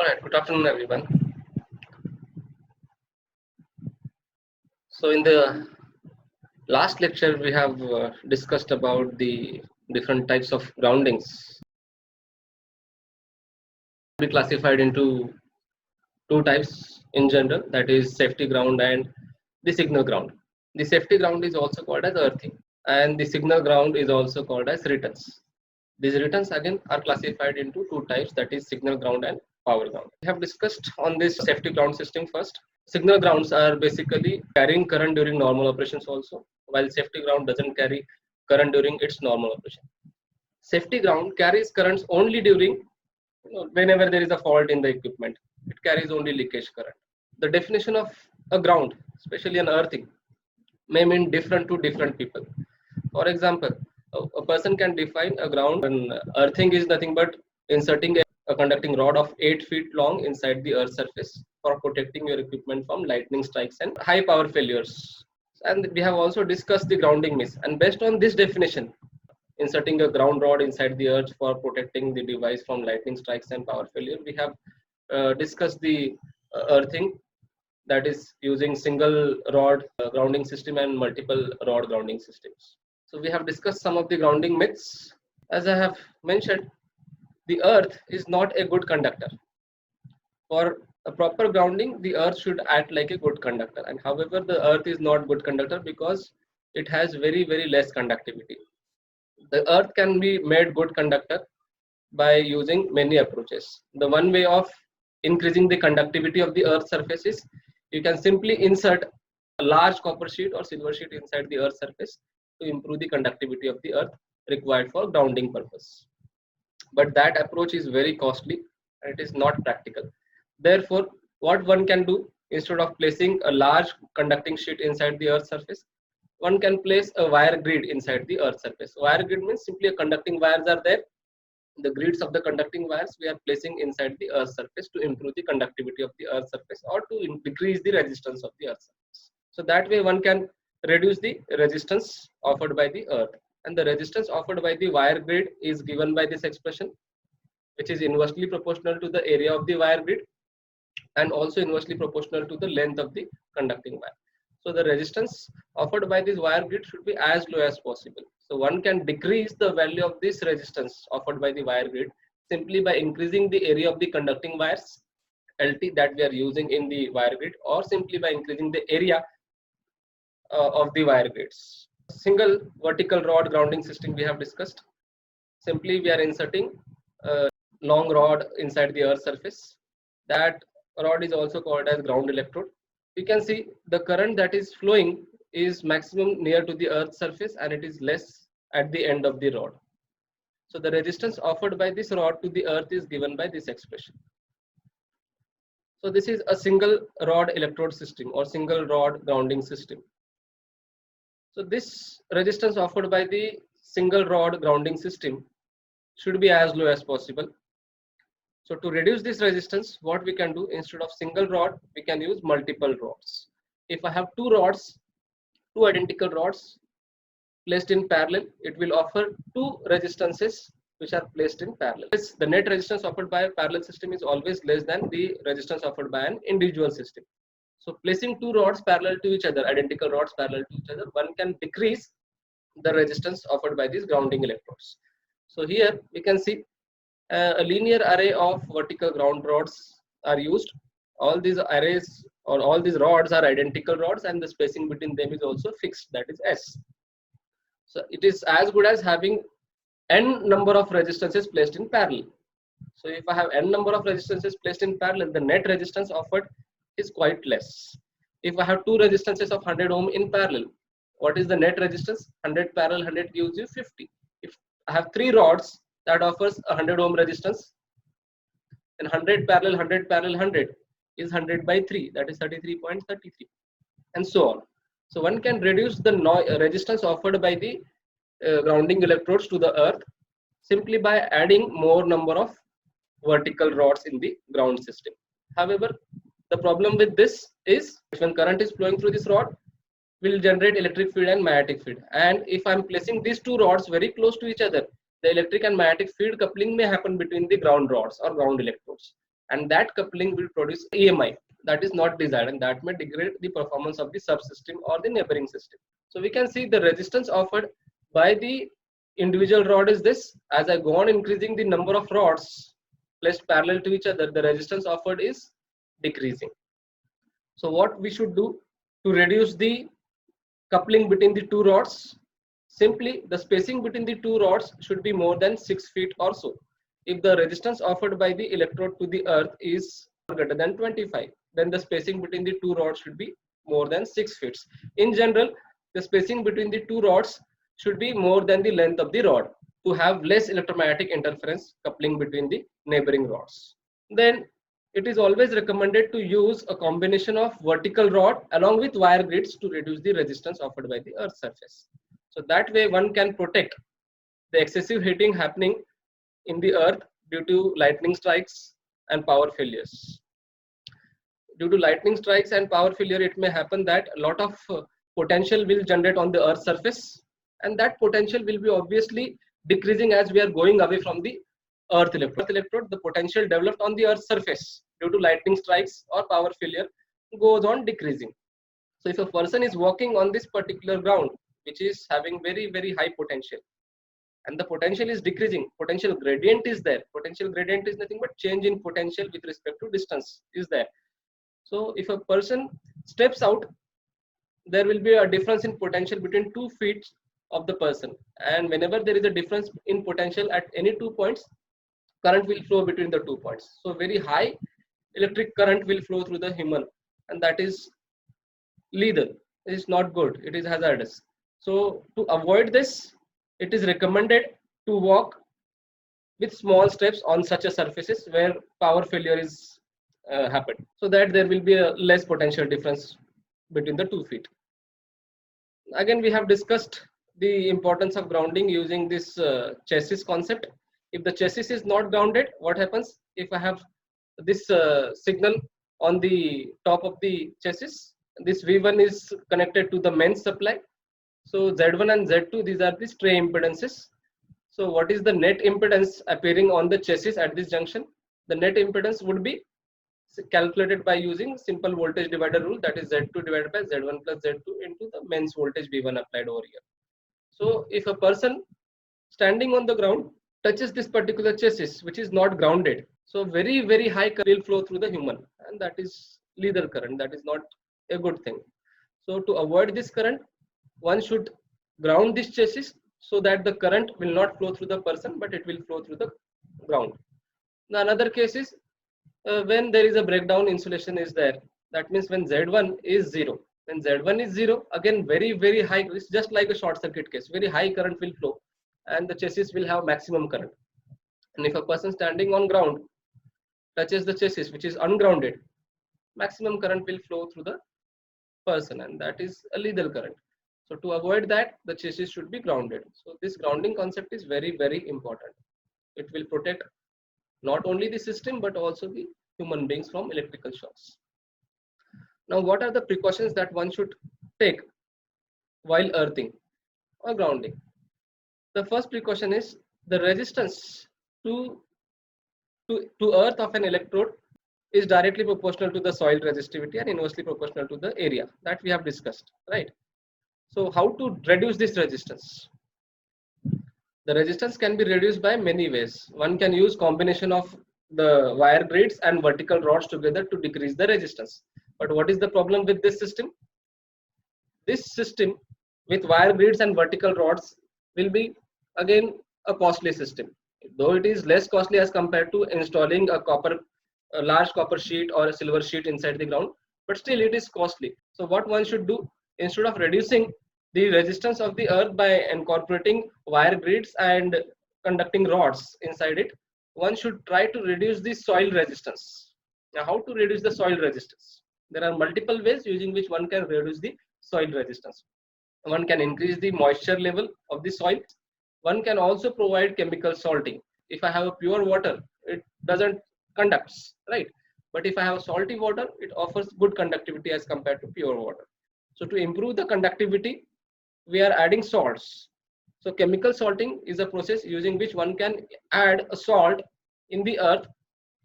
right, good afternoon, everyone. So, in the last lecture, we have discussed about the different types of groundings. We classified into two types in general, that is safety ground and the signal ground. The safety ground is also called as earthing, and the signal ground is also called as returns. These returns again are classified into two types, that is signal ground and power ground. We have discussed on this safety ground system first. Signal grounds are basically carrying current during normal operations also, while safety ground doesn't carry current during its normal operation. Safety ground carries currents only during whenever there is a fault in the equipment. It carries only leakage current. The definition of a ground, especially an earthing, may mean different to different people. For example, a person can define a ground, and earthing is nothing but inserting a conducting rod of 8 feet long inside the earth surface for protecting your equipment from lightning strikes and high power failures. And we have also discussed the grounding myth. And based on this definition, inserting a ground rod inside the earth for protecting the device from lightning strikes and power failure, we have discussed the earthing, that is using single rod grounding system and multiple rod grounding systems. So we have discussed some of the grounding myths. As I have mentioned, the earth is not a good conductor. For a proper grounding, the earth should act like a good conductor. And however, the earth is not good conductor because it has very less conductivity. The earth can be made good conductor by using many approaches. The one way of increasing the conductivity of the earth surface is you can simply insert a large copper sheet or silver sheet inside the earth surface to improve the conductivity of the earth required for grounding purpose. But that approach is very costly and it is not practical. Therefore, what one can do, instead of placing a large conducting sheet inside the earth surface, one can place a wire grid inside the earth surface. Wire grid means simply a conducting wires are there. The grids of the conducting wires we are placing inside the earth surface to improve the conductivity of the earth surface or to decrease the resistance of the earth surface. So that way one can reduce the resistance offered by the earth. And the resistance offered by the wire grid is given by this expression, which is inversely proportional to the area of the wire grid and also inversely proportional to the length of the conducting wire. So the resistance offered by this wire grid should be as low as possible. So one can decrease the value of this resistance offered by the wire grid simply by increasing the area of the conducting wires LT that we are using in the wire grid, or simply by increasing the area of the wire grids. Single vertical rod grounding system we have discussed. Simply we are inserting a long rod inside the earth surface. That rod is also called as ground electrode. You can see the current that is flowing is maximum near to the earth surface and it is less at the end of the rod. So the resistance offered by this rod to the earth is given by this expression. So this is a single rod electrode system or single rod grounding system. So this resistance offered by the single rod grounding system should be as low as possible. So to reduce this resistance, what we can do, instead of single rod, we can use multiple rods. If I have two rods, two identical rods placed in parallel, it will offer two resistances which are placed in parallel. The net resistance offered by a parallel system is always less than the resistance offered by an individual system. So placing two rods parallel to each other, identical rods parallel to each other, one can decrease the resistance offered by these grounding electrodes. So here we can see a linear array of vertical ground rods are used. All these arrays or all these rods are identical rods and the spacing between them is also fixed, that is S. So it is as good as having n number of resistances placed in parallel. So if I have n number of resistances placed in parallel, the net resistance offered is quite less. If I have two resistances of 100 ohm in parallel, what is the net resistance? 100 parallel 100 gives you 50. If I have three rods, that offers 100 ohm resistance, and 100 parallel 100 is 100 by 3, that is 33.33, and so on. So one can reduce the resistance offered by the grounding electrodes to the earth simply by adding more number of vertical rods in the ground system. However, the problem with this is when current is flowing through this rod, will generate electric field and magnetic field. And if I'm placing these two rods very close to each other, the electric and magnetic field coupling may happen between the ground rods or ground electrodes. and that coupling will produce EMI that is not desired, and that may degrade the performance of the subsystem or the neighboring system. So we can see the resistance offered by the individual rod is this. As I go on increasing the number of rods placed parallel to each other, the resistance offered is decreasing. So what we should do to reduce the coupling between the two rods? Simply, the spacing between the two rods should be more than 6 feet or so. If the resistance offered by the electrode to the earth is greater than 25, then the spacing between the two rods should be more than 6 feet. In general, the spacing between the two rods should be more than the length of the rod to have less electromagnetic interference coupling between the neighboring rods. Then it is always recommended to use a combination of vertical rod along with wire grids to reduce the resistance offered by the earth's surface. So that way one can protect the excessive heating happening in the earth due to lightning strikes and power failures. Due to lightning strikes and power failure, it may happen that a lot of potential will generate on the earth's surface, and that potential will be obviously decreasing as we are going away from the earth electrode. The potential developed on the earth's surface due to lightning strikes or power failure goes on decreasing. So if a person is walking on this particular ground which is having very high potential, and the potential is decreasing, potential gradient is there. Potential gradient is nothing but change in potential with respect to distance is there. So if a person steps out, there will be a difference in potential between 2 feet of the person, and whenever there is a difference in potential at any 2 points, current will flow between the 2 points. So very high electric current will flow through the human, and that is lethal. It is not good, it is hazardous. So to avoid this, it is recommended to walk with small steps on such a surfaces where power failure is happened, so that there will be a less potential difference between the 2 feet. Again, we have discussed the importance of grounding using this chassis concept. If the chassis is not grounded, what happens? If I have this signal on the top of the chassis, this V1 is connected to the mains supply. So Z1 and Z2, these are the stray impedances. So what is the net impedance appearing on the chassis at this junction? The net impedance would be calculated by using simple voltage divider rule, that is Z2 divided by Z1 plus Z2 into the mains voltage V1 applied over here. So if a person standing on the ground touches this particular chassis which is not grounded, so very high current will flow through the human, and that is lethal current. That is not a good thing. So to avoid this current, one should ground this chassis so that the current will not flow through the person, but it will flow through the ground. Now another case is when there is a breakdown, insulation is there. That means when Z1 is 0. When Z1 is 0, again very high, it's just like a short circuit case. Very high current will flow and the chassis will have maximum current. And if a person standing on ground touches the chassis which is ungrounded, maximum current will flow through the person, and that is a lethal current. So to avoid that, the chassis should be grounded. So this grounding concept is very important. It will protect not only the system but also the human beings from electrical shocks. Now, what are the precautions that one should take while earthing or grounding? The first precaution is the resistance to earth of an electrode is directly proportional to the soil resistivity and inversely proportional to the area that we have discussed, right? So how to reduce this resistance? The resistance can be reduced by many ways. One can use combination of the wire grids and vertical rods together to decrease the resistance. But what is the problem with this system? This system with wire grids and vertical rods will be again a costly system. Though it is less costly as compared to installing a large copper sheet or a silver sheet inside the ground, but still it is costly. So what one should do, instead of reducing the resistance of the earth by incorporating wire grids and conducting rods inside it, one should try to reduce the soil resistance. Now, how to reduce the soil resistance? There are multiple ways using which one can reduce the soil resistance. One can increase the moisture level of the soil. One can also provide chemical salting. If I have a pure water, it doesn't conduct, right? But if I have salty water, it offers good conductivity as compared to pure water. So to improve the conductivity, we are adding salts. So chemical salting is a process using which one can add a salt in the earth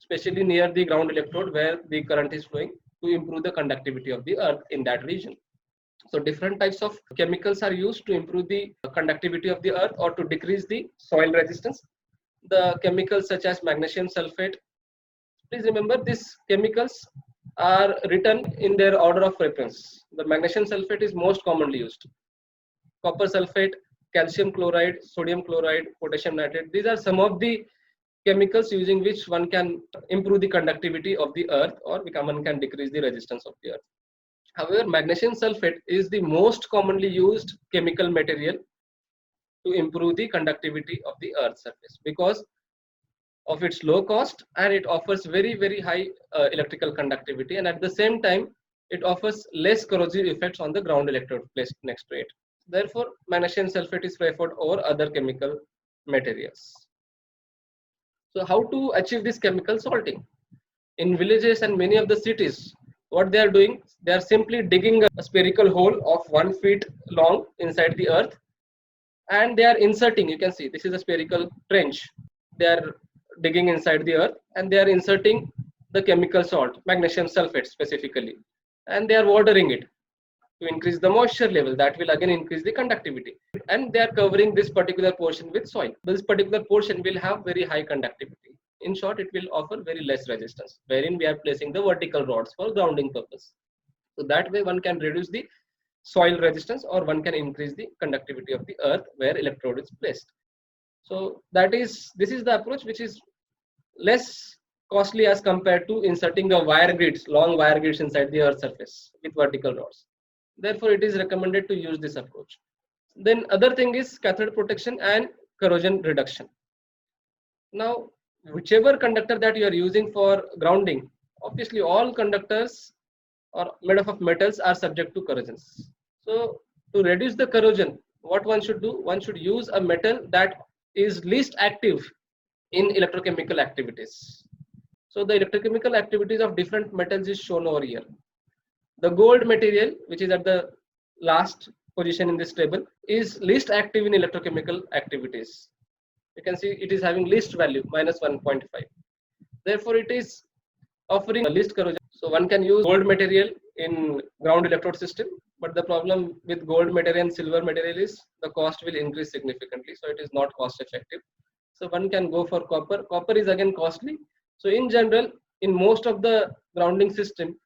especially near the ground electrode where the current is flowing, to improve the conductivity of the earth in that region. So different types of chemicals are used to improve the conductivity of the earth or to decrease the soil resistance. The chemicals such as magnesium sulfate, please remember these chemicals are written in their order of preference. The magnesium sulfate is most commonly used. Copper sulfate, calcium chloride, sodium chloride, potassium nitrate. These are some of the chemicals using which one can improve the conductivity of the earth or one can decrease the resistance of the earth. However, magnesium sulfate is the most commonly used chemical material to improve the conductivity of the earth's surface because of its low cost, and it offers very high electrical conductivity, and at the same time it offers less corrosive effects on the ground electrode placed next to it. Therefore, magnesium sulfate is preferred over other chemical materials. So how to achieve this chemical salting? In villages and many of the cities, what they are doing, they are simply digging a spherical hole of 1 feet long inside the earth, and they are inserting, you can see this is a spherical trench, they are digging inside the earth and they are inserting the chemical salt, magnesium sulfate specifically, and they are watering it to increase the moisture level. That will again increase the conductivity, and they are covering this particular portion with soil. This particular portion will have very high conductivity. In short, it will offer very less resistance, wherein we are placing the vertical rods for grounding purpose. So that way one can reduce the soil resistance or one can increase the conductivity of the earth where electrode is placed. So this is the approach which is less costly as compared to inserting the wire grids, long wire grids inside the earth surface with vertical rods. Therefore, it is recommended to use this approach. Then other thing is cathode protection and corrosion reduction. Now, whichever conductor that you are using for grounding, obviously all conductors are made up of metals are subject to corrosions. So to reduce the corrosion, what one should do? One should use a metal that is least active in electrochemical activities. So the electrochemical activities of different metals is shown over here. The gold material, which is at the last position in this table, is least active in electrochemical activities. You can see it is having least value, minus 1.5. Therefore, it is offering a least corrosion. So one can use gold material in ground electrode system, but the problem with gold material and silver material is the cost will increase significantly. So it is not cost effective. So one can go for copper. Copper is again costly. So in general, in most of the grounding system,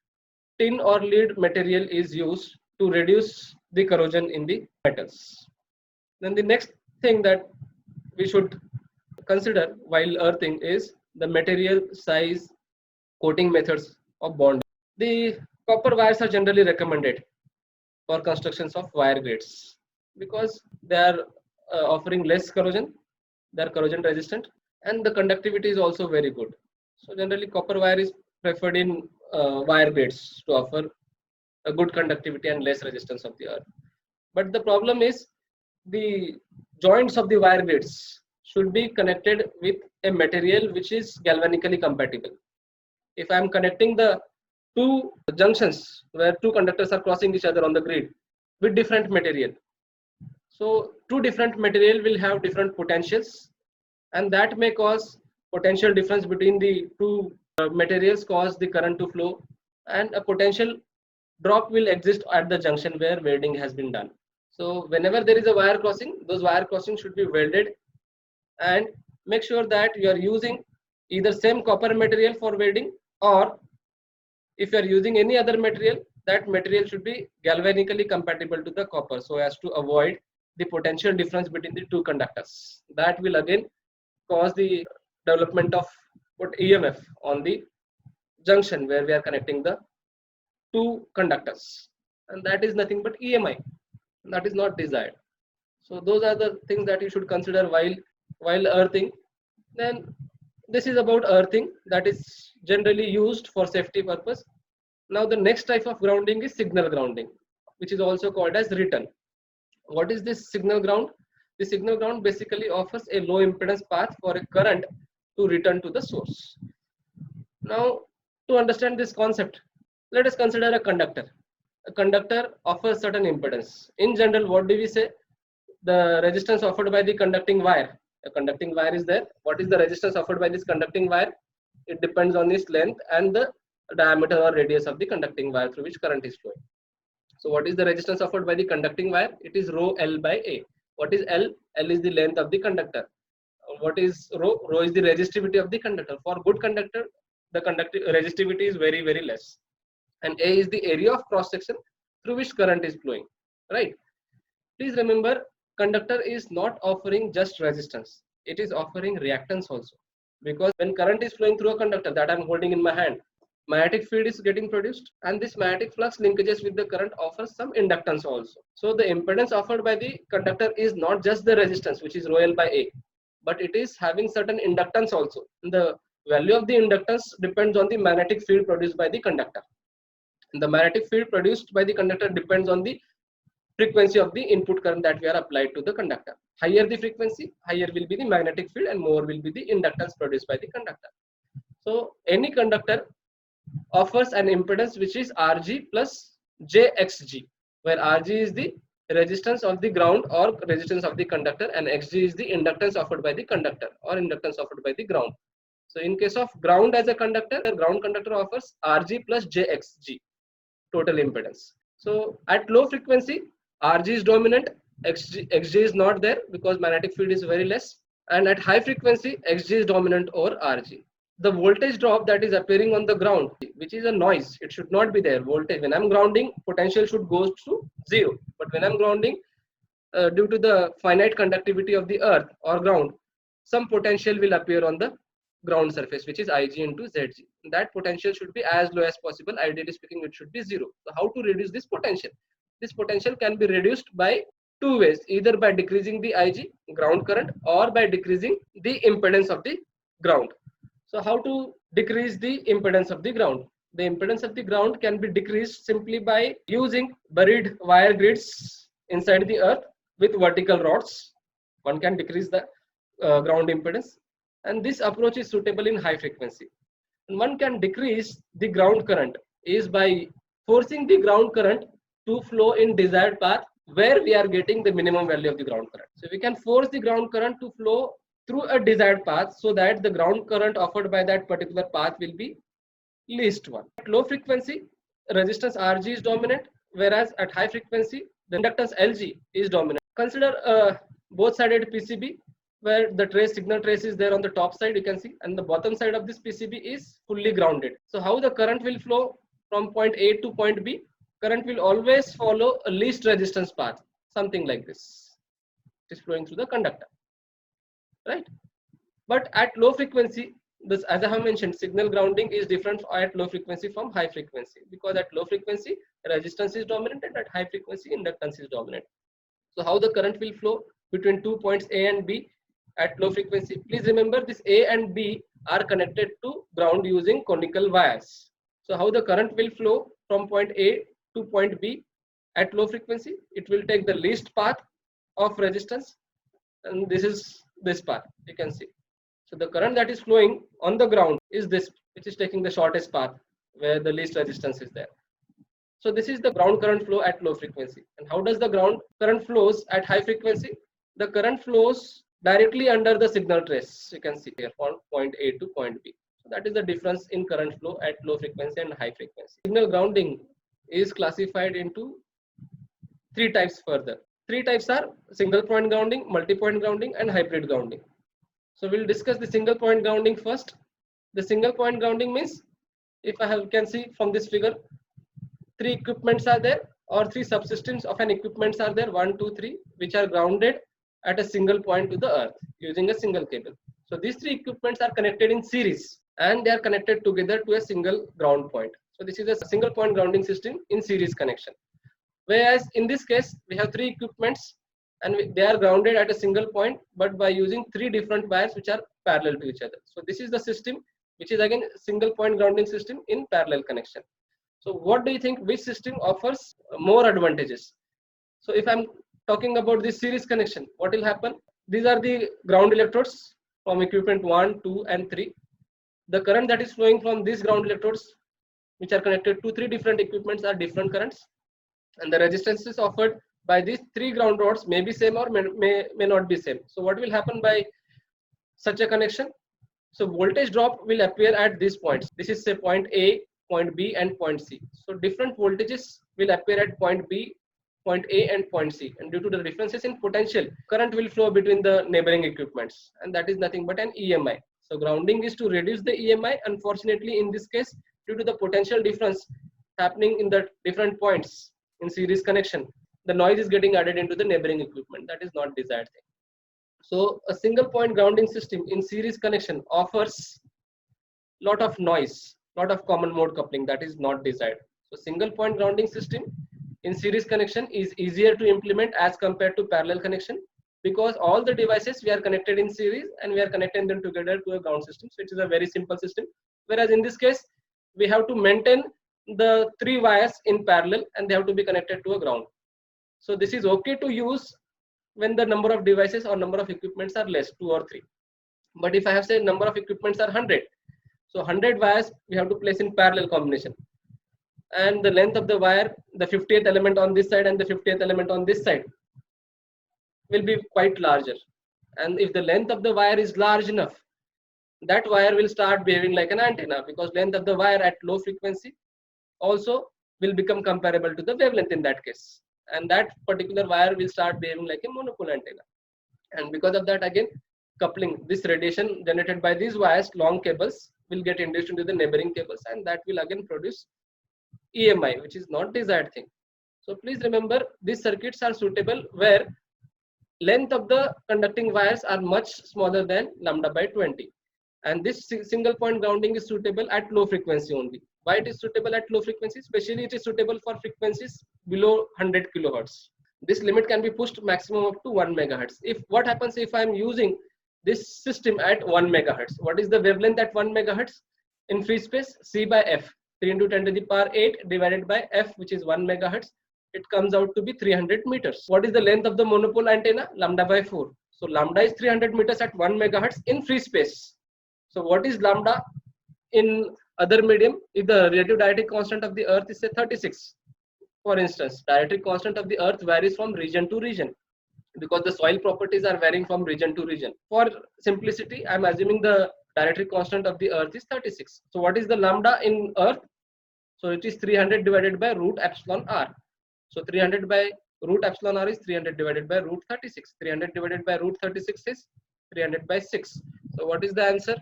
tin or lead material is used to reduce the corrosion in the metals. Then the next thing that we should consider while earthing is the material size, coating methods of bond. The copper wires are generally recommended for constructions of wire grids because they are offering less corrosion, they are corrosion resistant, and the conductivity is also very good. So generally copper wire is preferred in wire grids to offer a good conductivity and less resistance of the earth. But the problem is the joints of the wire grids should be connected with a material which is galvanically compatible. If I am connecting the two junctions where two conductors are crossing each other on the grid with different material, so two different material will have different potentials, and that may cause potential difference between the two materials, cause the current to flow, and a potential drop will exist at the junction where welding has been done. So whenever there is a wire crossing, those wire crossings should be welded, and make sure that you are using either same copper material for welding, or if you are using any other material, that material should be galvanically compatible to the copper so as to avoid the potential difference between the two conductors. That will again cause the development of EMF on the junction where we are connecting the two conductors, and that is nothing but EMI. That is not desired. So those are the things that you should consider while earthing. Then this is about earthing, that is generally used for safety purpose. Now the next type of grounding is signal grounding, which is also called as return. What is this signal ground? The signal ground basically offers a low impedance path for a current to return to the source. Now to understand this concept, let us consider a conductor. A conductor offers certain impedance. In general, what do we say? The resistance offered by the conducting wire. A conducting wire is there. What is the resistance offered by this conducting wire? It depends on its length and the diameter or radius of the conducting wire through which current is flowing. So what is the resistance offered by the conducting wire? It is rho L by A. What is L? L is the length of the conductor. What is rho? Rho is the resistivity of the conductor. For good conductor, the conductive resistivity is very, very less. And A is the area of cross section through which current is flowing, right? Please remember, conductor is not offering just resistance. It is offering reactance also. Because when current is flowing through a conductor that I'm holding in my hand, magnetic field is getting produced, and this magnetic flux linkages with the current offers some inductance also. So the impedance offered by the conductor is not just the resistance, which is rho L by A, but it is having certain inductance also. The value of the inductance depends on the magnetic field produced by the conductor. And the magnetic field produced by the conductor depends on the frequency of the input current that we are applied to the conductor. Higher the frequency, higher will be the magnetic field, and more will be the inductance produced by the conductor. So any conductor offers an impedance which is Rg plus jXg, where Rg is the resistance of the ground or resistance of the conductor, and Xg is the inductance offered by the conductor or inductance offered by the ground. So in case of ground as a conductor, the ground conductor offers Rg plus jXg, total impedance. So at low frequency, Rg is dominant, Xg is not there because magnetic field is very less, and at high frequency, Xg is dominant over Rg. The voltage drop that is appearing on the ground, which is a noise, it should not be there. Voltage, when I'm grounding, potential should go to 0, but when I'm grounding, due to the finite conductivity of the earth or ground, some potential will appear on the ground surface, which is Ig into Zg. That potential should be as low as possible. Ideally speaking, it should be 0. So how to reduce this potential? This potential can be reduced by two ways, either by decreasing the Ig, ground current, or by decreasing the impedance of the ground. So how to decrease the impedance of the ground? The impedance of the ground can be decreased simply by using buried wire grids inside the earth with vertical rods. One can decrease the ground impedance, and this approach is suitable in high frequency. And one can decrease the ground current is by forcing the ground current to flow in desired path where we are getting the minimum value of the ground current. So we can force the ground current to flow through a desired path so that the ground current offered by that particular path will be least one. At low frequency, resistance Rg is dominant, whereas at high frequency, the inductance Lg is dominant. Consider a both-sided PCB where the trace, signal trace is there on the top side, you can see, and the bottom side of this PCB is fully grounded. So how the current will flow from point A to point B? Current will always follow a least resistance path, something like this. It is flowing through the conductor, right? But at low frequency, this, as I have mentioned, signal grounding is different at low frequency from high frequency, because at low frequency resistance is dominant and at high frequency inductance is dominant. So how the current will flow between 2 points A and B at low frequency? Please remember, this A and B are connected to ground using conical wires. So how the current will flow from point A to point B at low frequency? It will take the least path of resistance, and this is this path, you can see. So the current that is flowing on the ground is this, which is taking the shortest path where the least resistance is there. So this is the ground current flow at low frequency. And how does the ground current flows at high frequency? The current flows directly under the signal trace, you can see here, from point A to point B. So that is the difference in current flow at low frequency and high frequency. Signal grounding is classified into 3 types further. 3 types are single point grounding, multi-point grounding, and hybrid grounding. So we'll discuss the single point grounding first. The single point grounding means, if can see from this figure, 3 equipments are there, or 3 subsystems of an equipments are there, 1, 2, 3, which are grounded at a single point to the earth using a single cable. So these 3 equipments are connected in series and they are connected together to a single ground point. So this is a single point grounding system in series connection. Whereas in this case, we have 3 equipments and they are grounded at a single point, but by using 3 different wires which are parallel to each other. So this is the system, which is again single point grounding system in parallel connection. So what do you think, which system offers more advantages? So if I'm talking about this series connection, what will happen? These are the ground electrodes from equipment 1, 2, and 3. The current that is flowing from these ground electrodes, which are connected to 3 different equipments, are different currents, and the resistances offered by these 3 ground rods may be same or may not be same. So what will happen by such a connection? So voltage drop will appear at these points. This is say point A, point B and point C. So different voltages will appear at point B, point A and point C, and due to the differences in potential, current will flow between the neighboring equipments, and that is nothing but an EMI. So grounding is to reduce the EMI. Unfortunately, in this case, due to the potential difference happening in the different points in series connection, the noise is getting added into the neighboring equipment. That is not desired thing. So a single point grounding system in series connection offers lot of noise, lot of common mode coupling. That is not desired. So single point grounding system in series connection is easier to implement as compared to parallel connection, because all the devices we are connected in series and we are connecting them together to a ground system. So it is a very simple system. Whereas in this case, we have to maintain the 3 wires in parallel and they have to be connected to a ground. So this is okay to use when the number of devices or number of equipments are less, 2 or 3. But if I have said number of equipments are 100, so 100 wires we have to place in parallel combination, and the length of the wire, the 50th element on this side and the 50th element on this side, will be quite larger. And if the length of the wire is large enough, that wire will start behaving like an antenna, because length of the wire at low frequency also will become comparable to the wavelength in that case, and that particular wire will start behaving like a monopole antenna. And because of that, again, coupling, this radiation generated by these wires, long cables, will get induced into the neighboring cables, and that will again produce EMI, which is not desired thing. So please remember, these circuits are suitable where length of the conducting wires are much smaller than lambda by 20. And this single point grounding is suitable at low frequency only. Why it is suitable at low frequency? Especially it is suitable for frequencies below 100 kilohertz. This limit can be pushed maximum up to 1 megahertz. If what happens if I am using this system at 1 megahertz? What is the wavelength at 1 megahertz? In free space, C by F, 3 into 10 to the power 8 divided by F, which is 1 megahertz. It comes out to be 300 meters. What is the length of the monopole antenna? Lambda by 4. So lambda is 300 meters at 1 megahertz in free space. So what is lambda in other medium? If the relative dielectric constant of the earth is say 36, for instance, dielectric constant of the earth varies from region to region, because the soil properties are varying from region to region. For simplicity, I am assuming the dielectric constant of the earth is 36. So what is the lambda in earth? So it is 300 divided by root epsilon r. So 300 by root epsilon r is 300 divided by root 36. 300 divided by root 36 is 300 by 6. So what is the answer?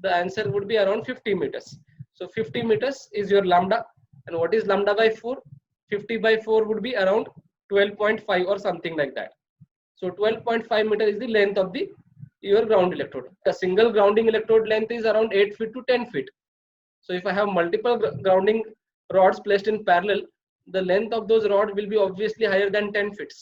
The answer would be around 50 meters. So 50 meters is your lambda. And what is lambda by 4? 50 by 4 would be around 12.5 or something like that. So 12.5 meter is the length of the your ground electrode. The single grounding electrode length is around 8 feet to 10 feet. So if I have multiple grounding rods placed in parallel, the length of those rods will be obviously higher than 10 feet.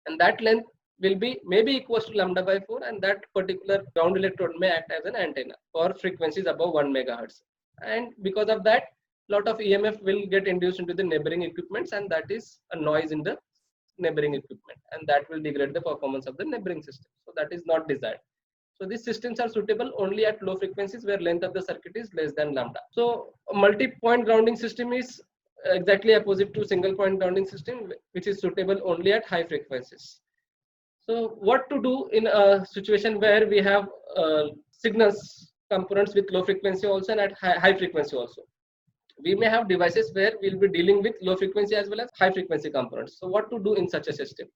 And that length will be maybe equals to lambda by 4, and that particular ground electrode may act as an antenna for frequencies above 1 megahertz. And because of that, lot of EMF will get induced into the neighboring equipments, and that is a noise in the neighboring equipment, and that will degrade the performance of the neighboring system. So that is not desired. So these systems are suitable only at low frequencies where length of the circuit is less than lambda. So a multi-point grounding system is exactly opposite to single point grounding system, which is suitable only at high frequencies. So what to do in a situation where we have signals components with low frequency also and at high frequency also? We may have devices where we'll be dealing with low frequency as well as high frequency components. So what to do in such a system?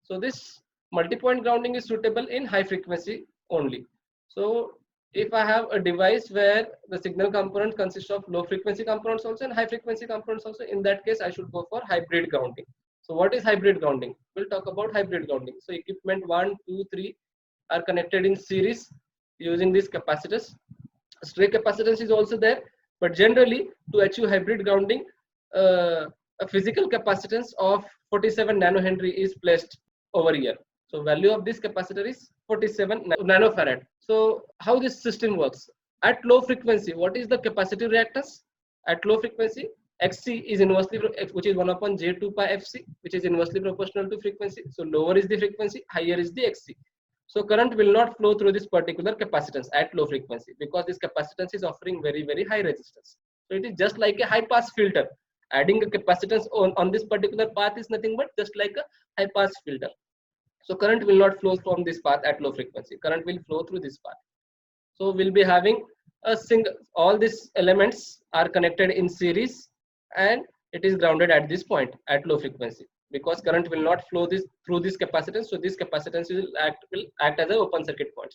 So this multi-point grounding is suitable in high frequency only. So if I have a device where the signal component consists of low frequency components also and high frequency components also, in that case I should go for hybrid grounding. So what is hybrid grounding? We'll talk about hybrid grounding. So equipment 1, 2, 3 are connected in series using these capacitors. Stray capacitance is also there, but generally to achieve hybrid grounding, a physical capacitance of 47 nanohenry is placed over here. So value of this capacitor is 47 nanofarad. So how this system works? At low frequency, what is the capacitive reactance? At low frequency, Xc is inversely, which is 1 upon J2 pi Fc, which is inversely proportional to frequency. So lower is the frequency, higher is the Xc. So current will not flow through this particular capacitance at low frequency, because this capacitance is offering very, very high resistance. So it is just like a high pass filter. Adding a capacitance on this particular path is nothing but just like a high pass filter. So current will not flow from this path at low frequency. Current will flow through this path. So we'll be having a single, all these elements are connected in series, and it is grounded at this point at low frequency, because current will not flow this through this capacitance. So this capacitance will act as an open circuit point.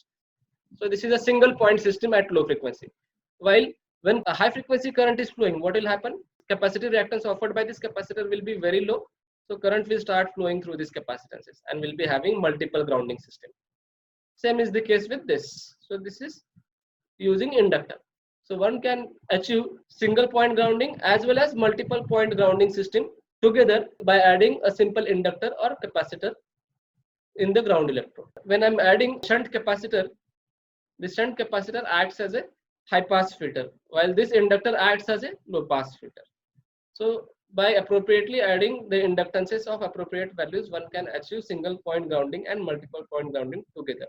So this is a single point system at low frequency. While when a high frequency current is flowing, what will happen? Capacitive reactance offered by this capacitor will be very low. So current will start flowing through these capacitances and will be having multiple grounding system. Same is the case with this. So this is using inductor. So one can achieve single point grounding as well as multiple point grounding system together by adding a simple inductor or capacitor in the ground electrode. When I'm adding shunt capacitor, the shunt capacitor acts as a high pass filter, while this inductor acts as a low pass filter. So by appropriately adding the inductances of appropriate values, one can achieve single point grounding and multiple point grounding together.